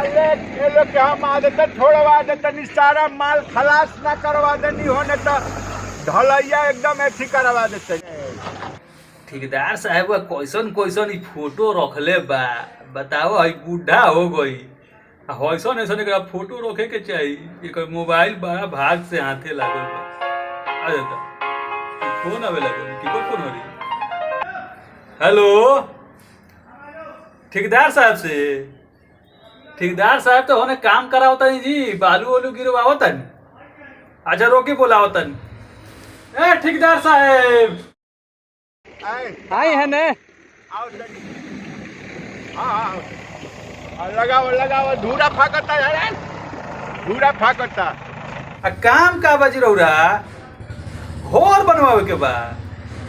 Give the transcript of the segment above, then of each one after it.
ये लोग के हम आदत छोड़वा देते सारा माल खलास ना करवा देनी होने तो ढलैया एकदम ऐसी करवा देते। ठेकेदार साहब का कैसन कैसन ई फोटो रखले बा बताओ। हई बूढ़ा हो गई ऐसन ऐसन एकरा फोटो रखे के चाहिए। एक मोबाइल बड़ा भाग से हाथे लागल बा। आ जाता फोन आवे लागल की फोन हो रही। हेलो ठेकेदार साहब से। ठेकेदार साहब तो होने काम करावता नहीं जी, बालू वालू गिरवावता नहीं। अच्छा रोकी बोलावता नहीं। ए ठेकेदार साहब आई है ने आओ लगाओ लगाओ धूरा फाकता यार, धूरा फाकता। काम का बाजी रौरा घर बनवावे के बा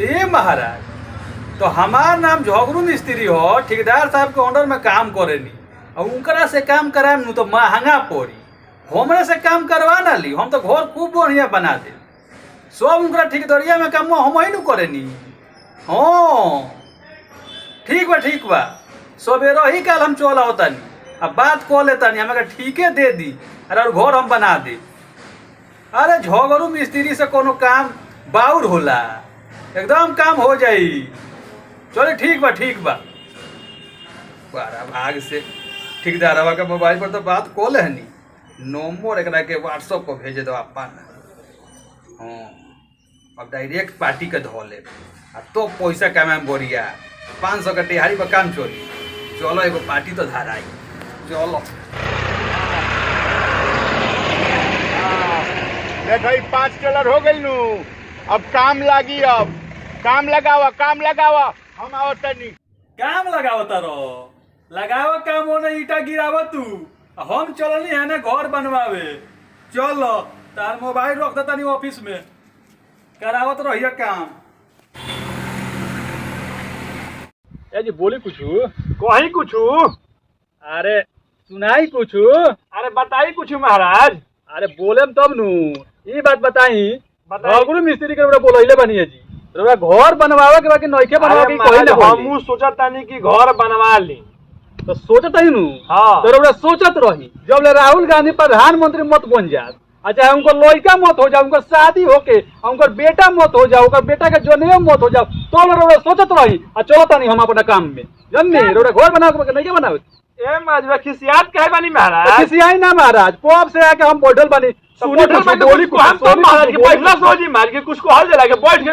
ए महाराज। तो हमार नाम झगरू मिस्त्री हो, ठेकेदार साहब के अंडर में काम करेनी और उनकरा से काम कराए नु तो महंगा पड़ी। हमरे से काम करवा ना ली, हम तो घर खूब बढ़िया बना दे। सब उनकरा ठेकेदारिया में काम हम ही नु करेनी। हाँ ठीक बा सवेरे ही कल हम चल आवतानी, अब बात कह लेतानी हमें ठीके दे दी। अरे और घर हम बना दे। अरे झगड़ू मिस्त्री से कोनो काम बाउर होला, एकदम काम हो जाई। चलो ठीक बा बारह भाग से ठेकेदारवा के मोबाइल पर तो बात कह लेनी। नंबर एकरा के व्हाट्सएप पर भेज दो अपन। हाँ अब डायरेक्ट पार्टी के धो ले तो पैसा कमाए बढ़िया। 500 का तिहारी पर काम चोरी। चलो एगो पार्टी तो धाराई। चलो देखो 5 डॉलर हो गई नू, अब काम लागी। अब काम लगावा हम आवतनी। काम लगावता रहो लगाव काम होने ईटा गिराव तू। हम चलनी है ना घर बनवावे। चलो तार मोबाइल रख देता नहीं ऑफिस में, करावत रहिए काम। ए जी बोली कुछू कहीं कुछ अरे सुनाई कुछू अरे बताई कुछ महाराज। अरे बोलेम तब नु ई बात बताई। झगड़ू मिस्त्री के हमरा बोलैले बनिए जी रउरा घर बनवावे के बाकी नइखे बनवावे के कहि ना। हमहू सोचत तानी कि घर बनवा ली। तो सोचत ही नु। हाँ। तो रउरा सोचत रही जब ले राहुल गांधी प्रधानमंत्री मत बन जात, अच्छा उनको लड़का मत हो जाओ, उनका शादी होके उनका बेटा मत हो जाओ, उनका बेटा के जनेऊ मत हो जाओ, तो रउरा सोचत रही आ चलता नहीं हम अपना काम में जन्नी रउरा घर बनावे के नहीं बनावे। ए माजवा खिसियात काहे बानी महाराज? खिसियाई ना महाराज, पब से आके हम बैठल बानी। बोली को हम तो महाराज के बैठला सोजी मार के कुछ को हल जला के बैठ के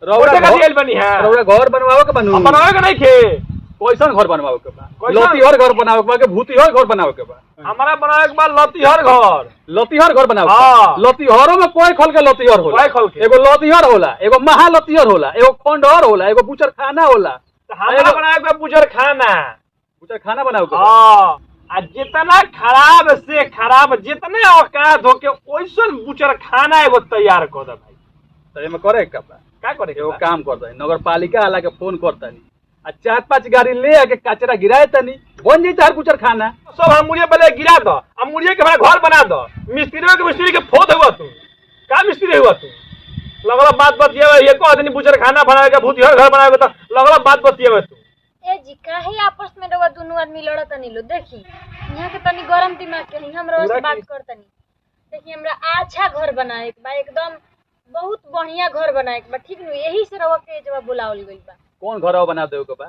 रउरा का दियल बनी है। रउरा घर बनवावे के बनू बनावे के नहीं खे। कैसन घर बनवावे के बा? लतीहर घर बनावे के बा के भूतिहर घर बनावे के बा? हमारा बनावे के बा लतीहर घर। लतीहर घर बनावे। हाँ। लतीहरों में कोई खल के लतीहर होला। कोई खल के एगो लतीहर होला, एगो महालतीहर होला, एगो खंडहर होला, एगो बुचर खाना होला। हमारा बनावे के बुचर खाना। बुचर खाना बनावे के। हां आ जितना खराब से खराब जितने औकात हो के ओइसन बुचर खाना एगो तैयार कर दे भाई। तो एमे करे का बा? का करे के एगो बा? काम करता है नगर पालिका वाला के फोन करता नहीं आ 4-5 गाड़ी ले आके कचरा गिराए तनी बन जाई तार बुचर खाना। सब हम मुड़िया पहले गिरा दो, हम मुड़िया के हमारा घर बना दो। मिस्त्री के फोद हुआ तू का मिस्त्री हुआ तू? लगला बात बतियावे ये को आदमी बुचर खाना बनावे के भूतिहर घर बनावे तो लगला बात बतियावे तू। ए जी काहे आपस में रउआ दोनों आदमी लड़त नहीं लो। देखी यहाँ के तनी गरम दिमाग के नहीं हम रउआ से बात करतनी। देखी हमरा अच्छा घर बनाए के बा, एकदम बहुत बढ़िया घर बनाए के बा, ठीक नु? यही से रउआ के जवाब बुलावल गइल बा। कौन घर बना देवे के बा?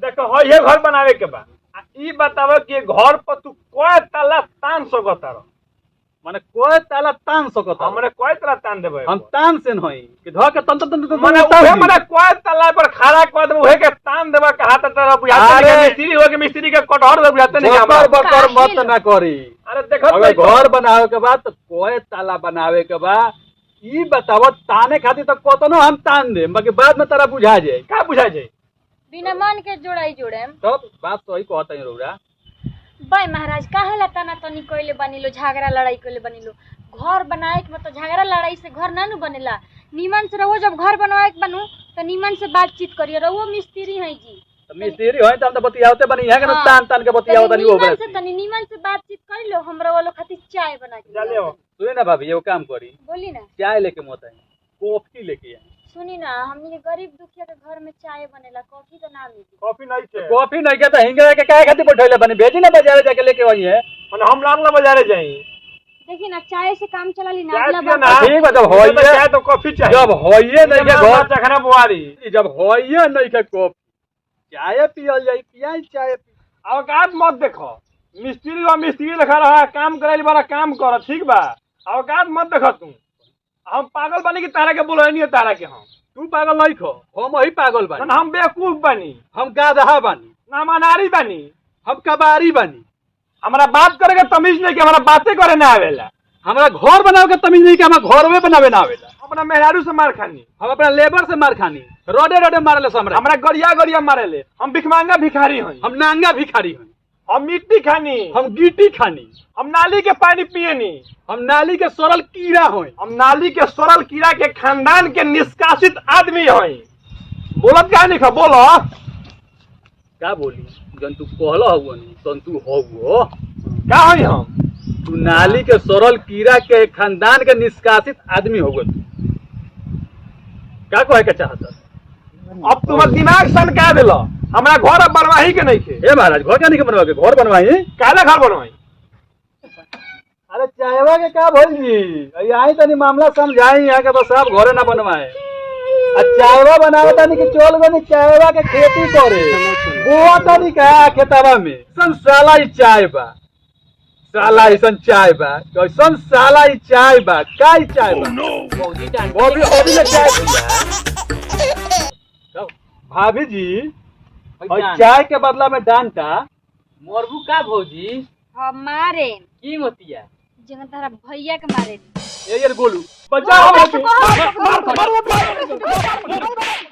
देखो हो ये घर बनावे के बा। आ ई बतावे कि घर पर तू कोई ताला तान सकता रह। माने कोई ताला तान सकता? हमरे कोई ताला तान देबे। हम तान से नहीं कि धर के तंत्र माने उहे माने कोई ताला पर खड़ा कर देबे उहे के तान देबे कहा त तेरा बुझाते नहीं। मिस्त्री हो के मिस्त्री के कटहर दे बुझाते नहीं हमरा। बकर मत ना करी। अरे देखो अगर घर बनावे के बाद तो कोई ताला बनावे के बा ई बताव ताने खातिर तो कतनो हम तान दे बाकी बाद में तारा बुझा जाए। का बुझा जाए? बिना मन के जोड़ाई जोड़ेम। तब बात तो ही कहत है रउरा। भाई महाराज काहे ला तना तनी कइले बनिलो, झगड़ा लड़ाई कइले बनिलो। घर बनाए के मतलब झगड़ा लड़ाई से घर ना नु बनेला। नीमन से रहो, जब घर बनवाए के बनू तो नीमन से बातचीत करिए। रहो मिस्त्री है जी, मिस्त्री है त हम त बतियावते बनी है के तान तान के बतियावत नहीं नीमन से तनी नीमन से बातचीत कर लो। हमरा वाला खातिर चाय बना के चले हो सुने ना भाभी एगो काम करी, बोली ना। चाय लेके मत आई, कॉफी लेके आई। सुनी ना, हमनी के गरीब दुखिया के घर में चाय बनेला, कॉफी तो ना मिली। कॉफी नहीं थे कॉफी नहीं के तो हिंगे के काहे खातिर बैठैले बनी, भेजी ना बाजार जाके लेके आई है। माने हम लाल बाजारे जाई देखी ना, चाय से काम चला ली ना। चाय अगला पियो बार ना। ठीक बा, जब होइए चाय तो कॉफी चाहिए। जब होइए नहीं के घर चखना बुआरी जब होइए नहीं के कॉफी चाय पियल जाई, पियाई चाय पी। अवकाश मत देखो, मिस्त्री और मिस्त्री लिखा रहा काम करे वाला काम कर, ठीक बा। अवकाश मत देखो तू, हम पागल बनी कि तारा के बोलो नहीं तारा के हम तू पागल नहीं खो, हम वही पागल बानी। ना हम बेवकूफ बनी, हम गाधा बानी, ना मनारी बनी, हम कबारी बानी। हमारा बात करे के तमीज नहीं कि हमारा बातें करे ना आवेला। हमारा घर बनावे के तमीज नहीं कि हमारा घर में बनावे ना आवेला। अपना मेहरारू से मार खानी, हम अपना लेबर से मार खानी, रोडे रोडे मारले हमरा। हमारा गरिया गरिया मारेले। हम भिखमांगा भिखारी हई, हम नांगा भिखारी हई, हम मिट्टी खानी, हम गिट्टी खानी, हम नाली के पानी पियनी, हम नाली के सरल कीड़ा हई, हम नाली के सरल कीड़ा के खानदान के निष्कासित आदमी हई। बोलत का नहीं खा बोलो का बोली जन तू कहलो हगो नहीं तन तू हगो का हई हम। तू नाली के सरल कीड़ा के खानदान के निष्कासित आदमी होगो तू। का कहे के चाहत? अब तुम्हारा दिमाग सनका देलो। हमरा घर अब बनवाही के नहीं थे। ए महाराज घर क्या नहीं के बनवा के घर बनवाई? काला घर बनवाई? अरे चायवा के का भइल जी, यही तनी मामला समझाई, यहाँ के तो सब घरे ना बनवाए। चायवा बनावे तनी कि चल गनी चायवा के खेती करे, बुआ तनी का खेतवा में सन साला ही चाय बा, साला ऐसन चाय बा, कैसन साला ही चाय बा, का ही चाय बा। अभी ले चाय पिया भाभी जी, और चाय के बदला में डांटा मरबू का भौजी हम मारे की मोतिया जगह तारा भैया के मारे। ये गोलू बचाओ। कहो, कहो, कहो, कहो, कहो, कहो, कहो, कहो, कहो, कहो, कहो, कहो, कहो,